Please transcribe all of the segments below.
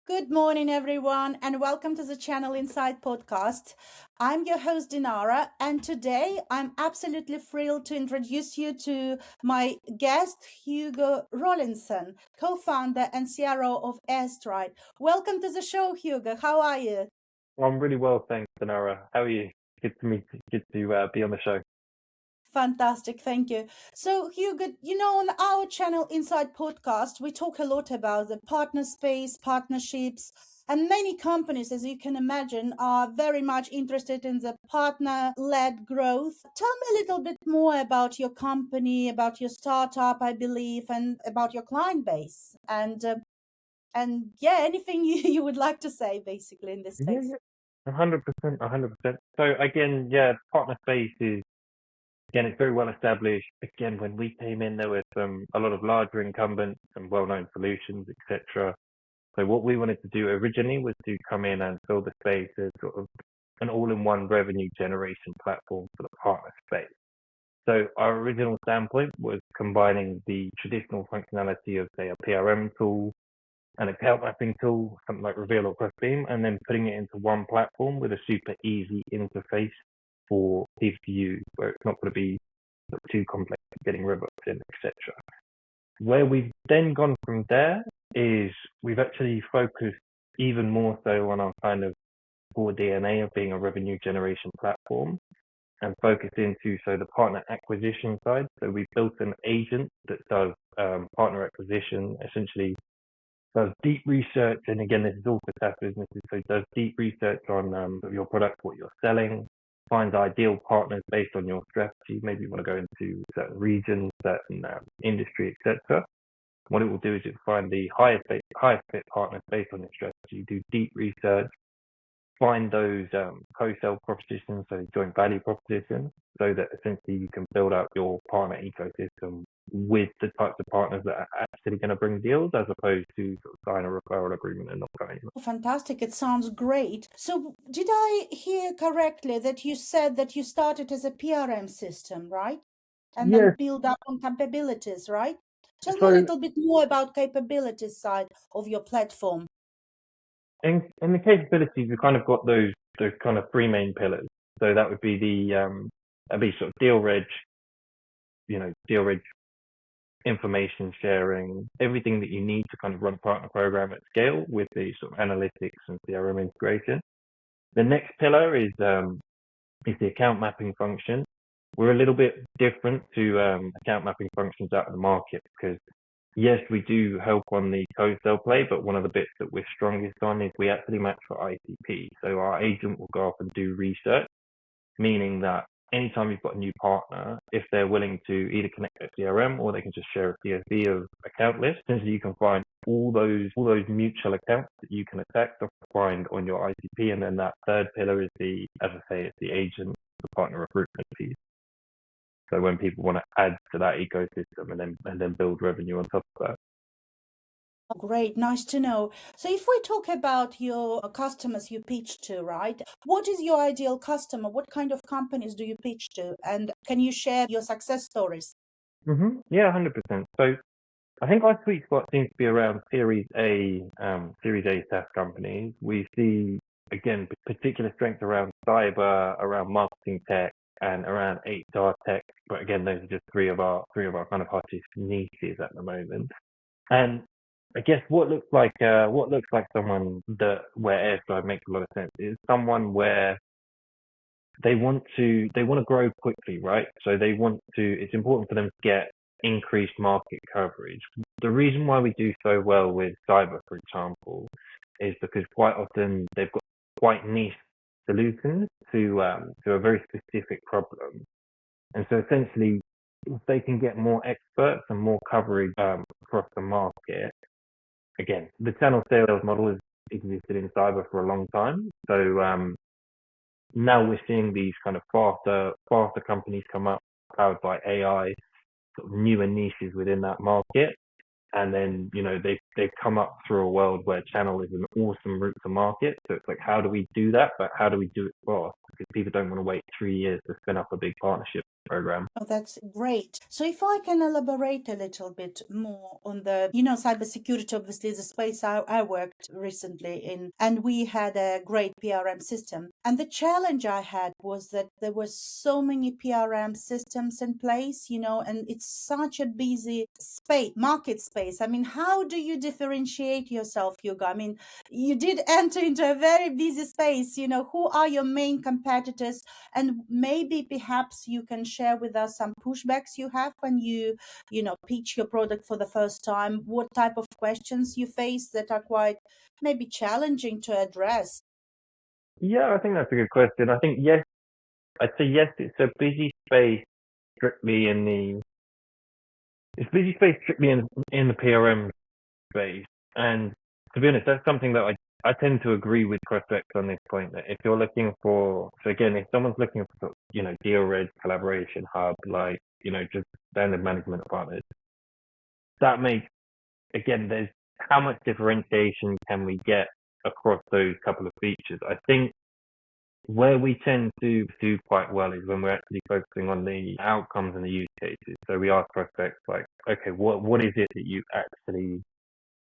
Good morning, everyone, and welcome to the Channel Inside podcast. I'm your host, Dinara, and today I'm absolutely thrilled to introduce you to my guest, Hugo Rowlinson, co founder and CRO of Airstride. Welcome to the show, Hugo. How are you? I'm really well, thanks, Sonara. How are you? Good to be on the show. Fantastic, thank you. So, Hugo, on our Channel Inside podcast, we talk a lot about the partner space, partnerships, and many companies, as you can imagine, are very much interested in the partner led growth. Tell me a little bit more about your company, about your startup, I believe, and about your client base. And yeah, anything you would like to say basically in this Yeah, space. yeah, 100%, 100%. So again, partner space is it's very well established. Again, when we came in, there were a lot of larger incumbents and well-known solutions, etc. So what we wanted to do originally was to come in and fill the space as sort of an all-in-one revenue generation platform for the partner space. So our original standpoint was combining the traditional functionality of, say, a PRM tool, an account mapping tool, something like Reveal or Crossbeam, and then putting it into one platform with a super easy interface for people to use, where it's not going to be too complex getting robots in, etc. Where we've then gone from there is we've actually focused even more so on our kind of core DNA of being a revenue generation platform and focus into the partner acquisition side. So we built an agent that does partner acquisition, essentially does deep research, and again, this is all for SaaS businesses, so does deep research on your product, what you're selling, finds ideal partners based on your strategy. Maybe you want to go into certain regions, certain industry, etc. What it will do is it will find the highest fit partners based on your strategy, do deep research, find those co-sell propositions, so joint value propositions, so that essentially you can build out your partner ecosystem with the types of partners that are actually going to bring deals, as opposed to sort of sign a referral agreement and not going. Fantastic. It sounds great. So, did I hear correctly that you said that you started as a PRM system, right? And then Yes. build up on capabilities, right? Tell me a So little bit more about capabilities side of your platform. in the capabilities, we kind of got those kind of three main pillars. So that would be that'd be sort of deal reg information sharing, everything that you need to kind of run a partner program at scale with the sort of analytics and CRM integration. The next pillar is the account mapping function. We're a little bit different to account mapping functions out of the market because yes, we do help on the co-sell play, but one of the bits that we're strongest on is we actually match for ICP. So our agent will go off and do research, meaning that anytime you've got a new partner, if they're willing to either connect their CRM or they can just share a CSV of account list, essentially you can find all those mutual accounts that you can attack to find on your ICP. And then that third pillar is as I say, it's the agent, the partner recruitment piece. So when people want to add to that ecosystem and then build revenue on top of that. Great, nice to know. So, if we talk about your customers you pitch to, right? What is your ideal customer? What kind of companies do you pitch to? And can you share your success stories? Yeah, 100%. So I think our sweet spot seems to be around Series A SaaS companies. We see, again, particular strength around cyber, around marketing tech, and around HR tech. But again, those are just three of our kind of hottest niches at the moment. And I guess what looks like someone where Aistride makes a lot of sense is someone where they want to grow quickly, right? So it's important for them to get increased market coverage. The reason why we do so well with cyber, for example, is because quite often they've got quite niche solutions to a very specific problem. And so essentially, if they can get more experts and more coverage across the market, again, the channel sales model has existed in cyber for a long time. So now we're seeing these kind of faster companies come up, powered by AI, sort of newer niches within that market. And then, they've come up through a world where channel is an awesome route to market. So it's like, how do we do that? But how do we do it fast? Because people don't want to wait 3 years to spin up a big partnership. program. Oh, that's great. So if I can elaborate a little bit more on the, cybersecurity obviously is a space I worked recently in, and we had a great PRM system. And the challenge I had was that there were so many PRM systems in place, and it's such a busy space, market space. I mean, how do you differentiate yourself, Hugo? I mean, you did enter into a very busy space, who are your main competitors? And maybe perhaps you can share with us some pushbacks you have when you pitch your product for the first time. What type of questions you face that are quite maybe challenging to address? Yeah, I think that's a good question. I think yes, I'd say yes. It's a busy space strictly in the it's busy space strictly in the PRM space, and to be honest, that's something that I tend to agree with prospects on this point. That if you're looking for, so again, if someone's looking for deal red collaboration hub, like just standard management partners, that makes again, there's how much differentiation can we get across those couple of features? I think where we tend to do quite well is when we're actually focusing on the outcomes and the use cases. So we ask prospects like, okay, what is it that you actually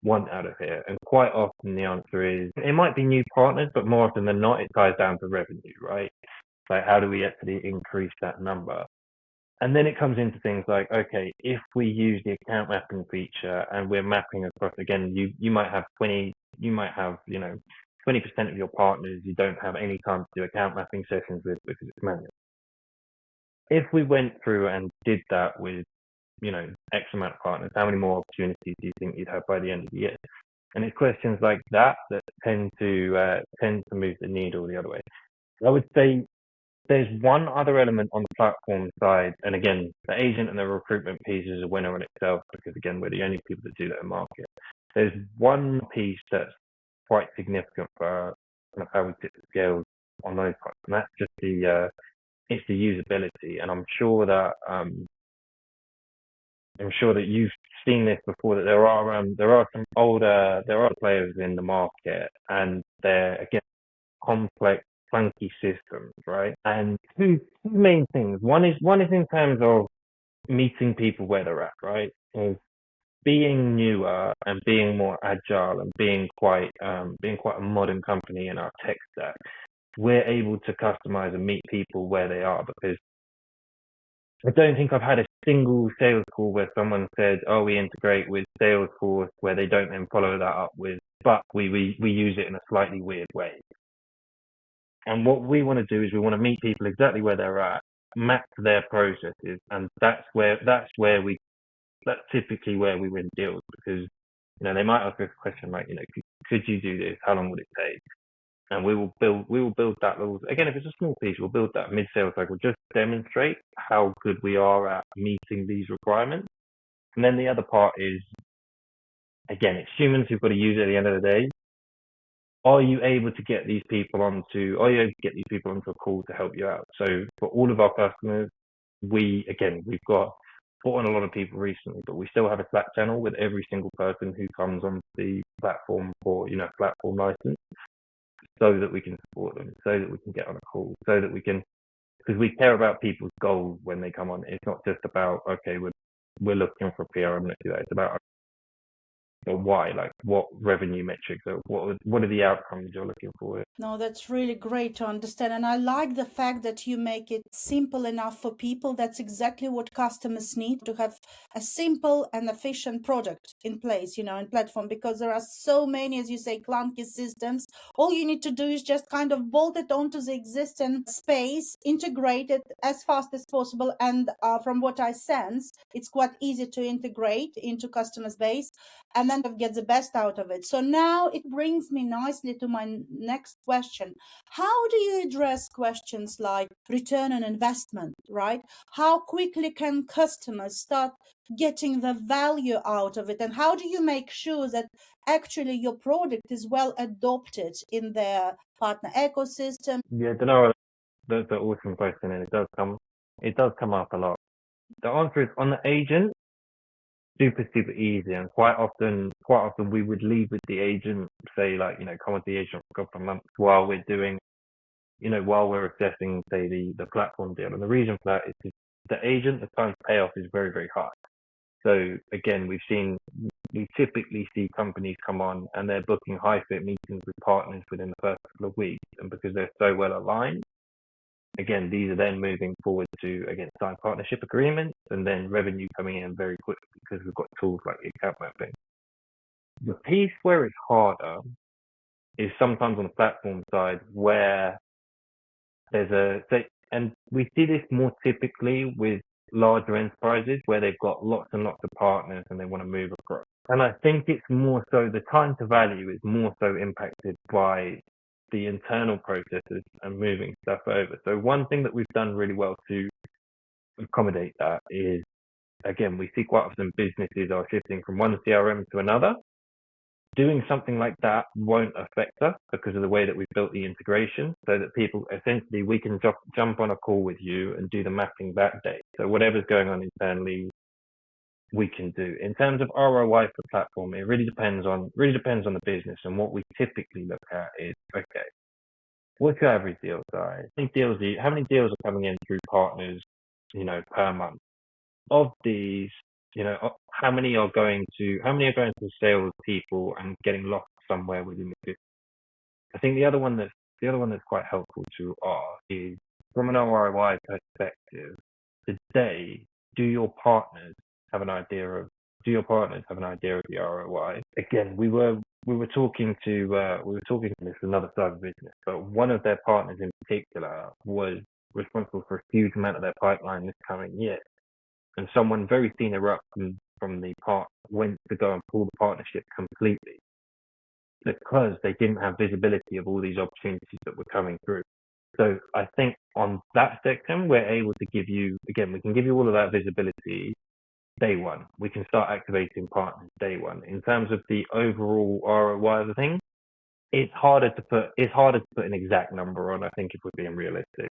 want out of here? And quite often the answer is it might be new partners, but more often than not, it ties down to revenue, right? Like how do we actually increase that number? And then it comes into things like, okay, if we use the account mapping feature and we're mapping across, again, you might have 20% of your partners you don't have any time to do account mapping sessions with because it's manual. If we went through and did that with, X amount of partners, how many more opportunities do you think you'd have by the end of the year? And it's questions like that tend to move the needle the other way. I would say there's one other element on the platform side, and again, the agent and the recruitment piece is a winner in itself because again, we're the only people that do that in market. There's one piece that's quite significant for kind of how we tip the scales on those parts, and that's just it's the usability. And I'm sure that you've seen this before, that there are some older players in the market, and they're again complex, clunky systems, right? And two main things. One is in terms of meeting people where they're at, right? Is being newer and being more agile and being quite a modern company in our tech stack. We're able to customize and meet people where they are, because I don't think I've had a single sales call where someone said, "Oh, we integrate with Salesforce," where they don't then follow that up with, "But we use it in a slightly weird way." And what we want to do is we want to meet people exactly where they're at, map their processes, and that's typically where we win deals, because they might ask us a question like, could you do this? How long would it take? And we will build that little, again, if it's a small piece, we'll build that mid-sales cycle, just demonstrate how good we are at meeting these requirements. And then the other part is, again, it's humans who've got to use it at the end of the day. Are you able to get these people onto a call to help you out? So for all of our customers, we've brought on a lot of people recently, but we still have a Slack channel with every single person who comes on the platform for, platform license, so that we can support them, so that we can get on a call, so that we can, because we care about people's goals when they come on. It's not just about, okay, we're looking for PRM, let's do that. It's about why, like what revenue metrics, or what are the outcomes you're looking for? No, that's really great to understand. And I like the fact that you make it simple enough for people. That's exactly what customers need, to have a simple and efficient product in place, in platform, because there are so many, as you say, clunky systems. All you need to do is just kind of bolt it onto the existing space, integrate it as fast as possible. And from what I sense, it's quite easy to integrate into customers' base and then get the best out of it. So now it brings me nicely to my next question. How do you address questions like return on investment, right? How quickly can customers start getting the value out of it? And how do you make sure that actually your product is well adopted in their partner ecosystem? Yeah, Denara, that's an awesome question, and it does come up a lot. The answer is, on the agent, super easy, and quite often we would leave with the agent, say like, come with the agent for a couple of months while we're doing, while we're assessing, say, the platform deal. And the reason for that is the agent, the time to pay off is very, very high. So again, we typically see companies come on and they're booking high fit meetings with partners within the first couple of weeks. And because they're so well aligned, again, these are then moving forward to, again, sign partnership agreements and then revenue coming in very quickly because we've got tools like the account mapping. The piece where it's harder is sometimes on the platform side where and we see this more typically with larger enterprises where they've got lots and lots of partners and they want to move across. And I think it's more so the time to value is more so impacted by the internal processes and moving stuff over. So one thing that we've done really well to accommodate that is, again, we see quite often businesses are shifting from one CRM to another. Doing something like that won't affect us because of the way that we've built the integration, so that people essentially we can jump on a call with you and do the mapping that day. So whatever's going on internally, we can do. In terms of ROI for platform, it really depends on the business. And what we typically look at is, okay, what's your average deal size? How many deals are coming in through partners, per month? Of these, how many are going to sales people and getting lost somewhere within the system? I think the other one that's quite helpful to ask is, from an ROI perspective, today, do your partners have an idea of the ROI? Again, we were talking to this another side of business, but one of their partners in particular was responsible for a huge amount of their pipeline this coming year. And someone very senior up from the part went to go and pull the partnership completely because they didn't have visibility of all these opportunities that were coming through. So I think on that section, we're able to give you, again, we can give you all of that visibility day one. We can start activating partners day one. In terms of the overall ROI of the thing, it's harder to put an exact number on, I think, if we're being realistic.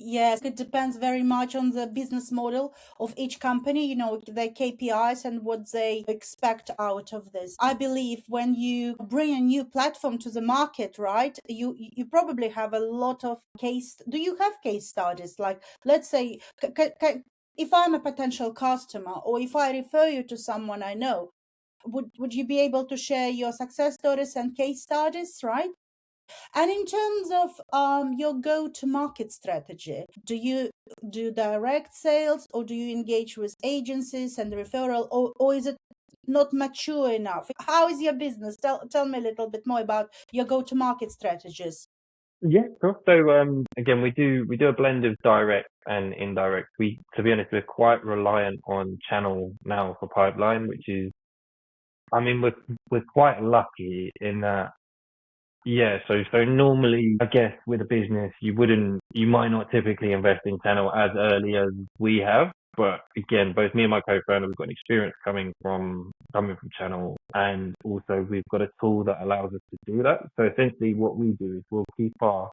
Yes, it depends very much on the business model of each company, their KPIs and what they expect out of this. I believe when you bring a new platform to the market, right, you probably have a lot of do you have case studies? Like, let's say, if I'm a potential customer or if I refer you to someone I know, would you be able to share your success stories and case studies, right? And in terms of your go-to-market strategy, do you do direct sales or do you engage with agencies and referral, or is it not mature enough? How is your business? Tell me a little bit more about your go-to-market strategies. Yeah, sure. So again, we do a blend of direct and indirect. To be honest, we're quite reliant on channel now for pipeline, which is, we're quite lucky in that. Yeah, so normally, I guess with a business, you might not typically invest in channel as early as we have. But again, both me and my co-founder, we've got an experience coming from channel, and also we've got a tool that allows us to do that. So essentially, what we do is we'll keep our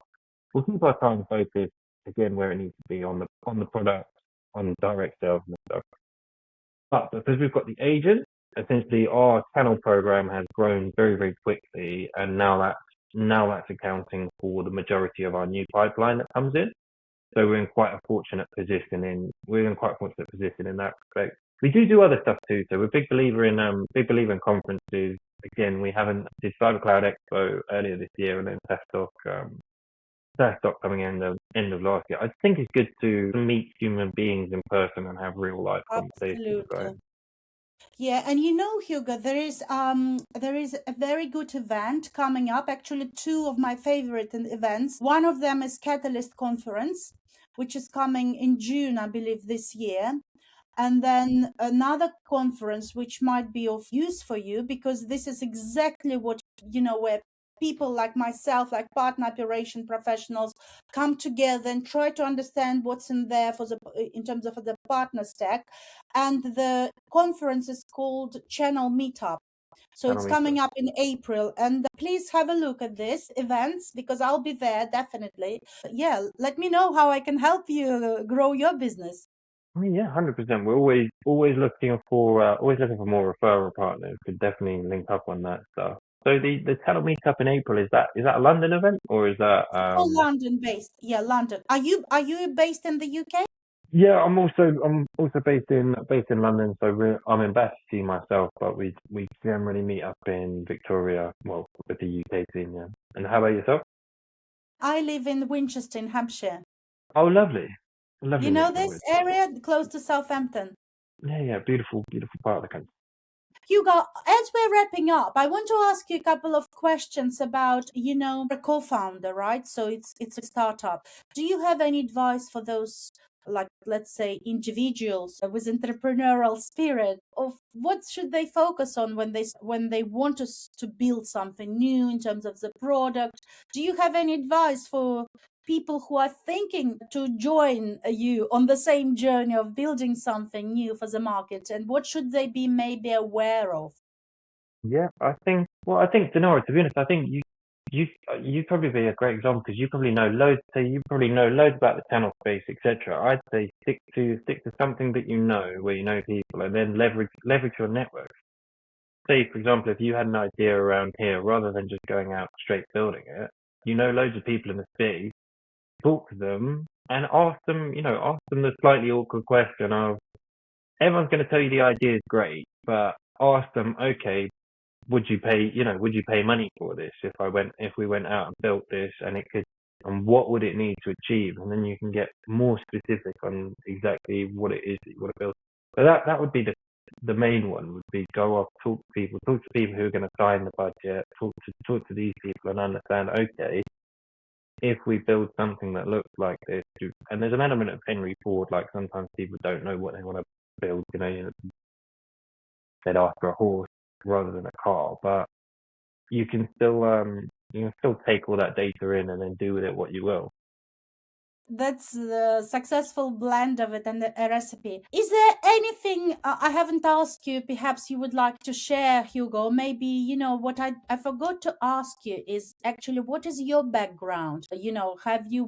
time focused again where it needs to be on the product, on direct sales and stuff. But because we've got the agent, essentially our channel program has grown very, very quickly, and now that's accounting for the majority of our new pipeline that comes in. So we're in quite a fortunate position in that respect. We do other stuff too. So we're a big believer in conferences. Again, we did Cyber Cloud Expo earlier this year, and then SaaS Talk coming in the end of last year. I think it's good to meet human beings in person and have real life conversations. Absolutely. Yeah, and Hugo, there is a very good event coming up. Actually, two of my favorite events. One of them is Catalyst Conference, which is coming in June, I believe, this year. And then another conference which might be of use for you, because this is exactly what, where people like myself, like partner operation professionals, come together and try to understand what's in there in terms of the partner stack. And the conference is called Channel Meetup. So it's coming up in April, and please have a look at this events because I'll be there definitely. Yeah, let me know how I can help you grow your business. Yeah, 100%. We're always looking for more referral partners. Could definitely link up on that stuff. So the Channel Meetup in April, is that a London event or is that London based? Yeah, London. Are you based in the UK? Yeah, I'm also based in London, so I'm in Battersea myself, but we generally meet up in Victoria, well, with the UK team, yeah. And how about yourself? I live in Winchester, in Hampshire. Oh, lovely, You lovely know neck of the this woods. area close to Southampton? Yeah, yeah, beautiful, beautiful part of the country. Hugo, as we're wrapping up, I want to ask you a couple of questions about, a co-founder, right? So it's a startup. Do you have any advice for those, like, let's say, individuals with entrepreneurial spirit of what should they focus on when they want to build something new in terms of the product? Do you have any advice for people who are thinking to join you on the same journey of building something new for the market, and what should they be maybe aware of? Yeah, I think, Denora, to be honest, I think you you'd probably be a great example because you probably know loads. So you probably know loads about the channel space, etc. I'd say stick to something that you know, where you know people, and then leverage your network. Say, for example, if you had an idea around here, rather than just going out straight building it, you know loads of people in the city, talk to them and ask them the slightly awkward question of, everyone's going to tell you the idea is great, but ask them, okay, would you pay money for this if we went out and built this and what would it need to achieve? And then you can get more specific on exactly what it is that you want to build. So that would be the main one would be go off, talk to people who are going to sign the budget, talk to these people and understand, okay, if we build something that looks like this, and there's an element of Henry Ford, like sometimes people don't know what they want to build, they'd ask for a horse rather than a car, but you can still take all that data in and then do with it what you will. That's the successful blend of it and a recipe. Is there anything I haven't asked you, perhaps you would like to share, Hugo? Maybe, what I forgot to ask you is actually, what is your background? Have you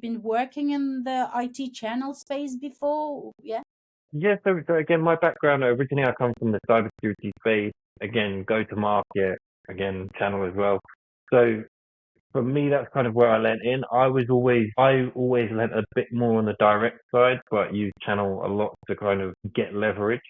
been working in the IT channel space before? Yeah. Yeah, so again, my background originally, I come from the cybersecurity space. Again, go to market, again, channel as well. So for me, that's kind of where I lent in. I always lent a bit more on the direct side, but use channel a lot to kind of get leverage.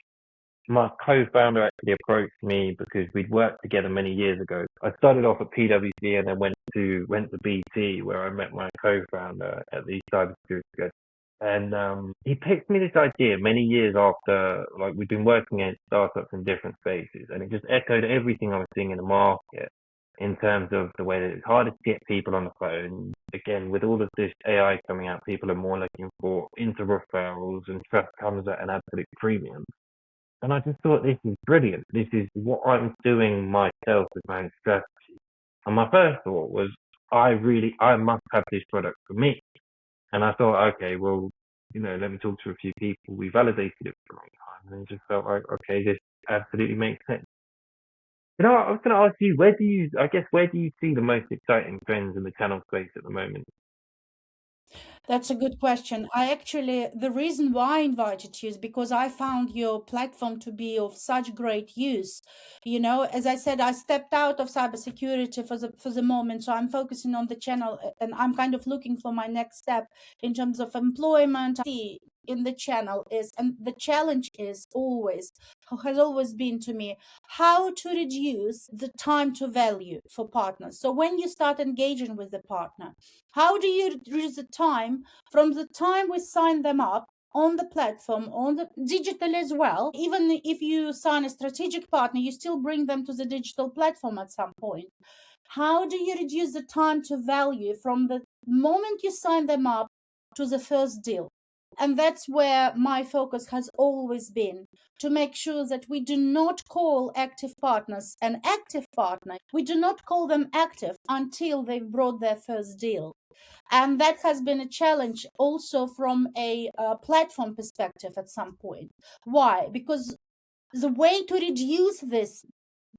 My co-founder actually approached me because we'd worked together many years ago. I started off at PwC and then went to BT, where I met my co-founder at the cybersecurity. And he pitched me this idea many years after, like, we'd been working at startups in different spaces, and it just echoed everything I was seeing in the market in terms of the way that it's harder to get people on the phone. Again, with all of this AI coming out, people are more looking for into referrals, and trust comes at an absolute premium. And I just thought, this is brilliant. This is what I'm doing myself with my own strategy. And my first thought was, I must have this product for me. And I thought, okay, well, let me talk to a few people. We validated it for a long time, and just felt like, okay, this absolutely makes sense. I was going to ask you, where do you see the most exciting trends in the channel space at the moment? That's a good question. The reason why I invited you is because I found your platform to be of such great use. As I said, I stepped out of cybersecurity for the moment, so I'm focusing on the channel, and I'm kind of looking for my next step in terms of employment. In the channel is, and the challenge has always been to me, how to reduce the time to value for partners. So when you start engaging with the partner, how do you reduce the time from the time we sign them up on the platform, on the digital as well? Even if you sign a strategic partner, you still bring them to the digital platform at some point. How do you reduce the time to value from the moment you sign them up to the first deal? And that's where my focus has always been, to make sure that we do not call active partners an active partner. We do not call them active until they've brought their first deal. And that has been a challenge also from a platform perspective at some point. Why? Because the way to reduce this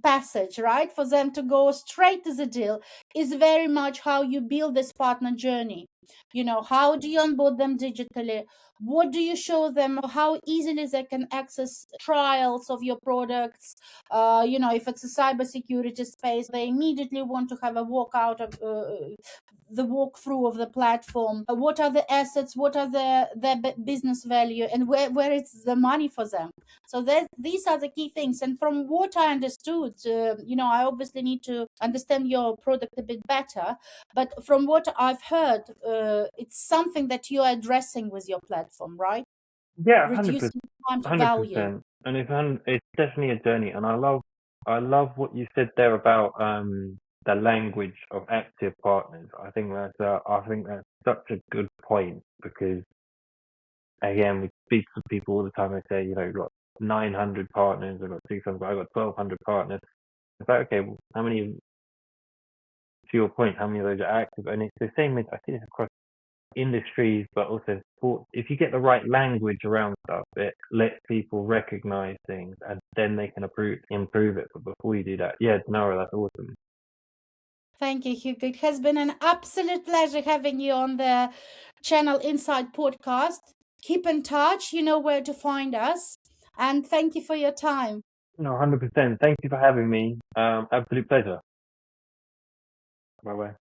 passage, right, for them to go straight to the deal, is very much how you build this partner journey. You know, how do you onboard them digitally? What do you show them? How easily they can access trials of your products? You know, if it's a cybersecurity space, they immediately want to have a walkout of the walkthrough of the platform. What are the assets? What are their business value, and where is the money for them? So these are the key things. And from what I understood, you know, I obviously need to understand your product a bit better, but from what I've heard, it's something that you're addressing with your platform, right? Yeah, 100%. Reducing time to value. 100%. And it's definitely a journey. And I love what you said there about the language of active partners. I think that's such a good point, because again, we speak to people all the time. They say, you know, you've got 900 partners, I've got 600, I've got 1,200 partners. It's like, okay, well, how many, to your point, how many of those are active? And it's the same with, I think it's across industries, but also sports. If you get the right language around stuff, it lets people recognize things, and then they can improve it. But before you do that, yeah, no, that's awesome. Thank you, Hugo. It has been an absolute pleasure having you on the Channel Inside podcast. Keep in touch. You know where to find us. And thank you for your time. No, 100%. Thank you for having me. Absolute pleasure. Bye bye.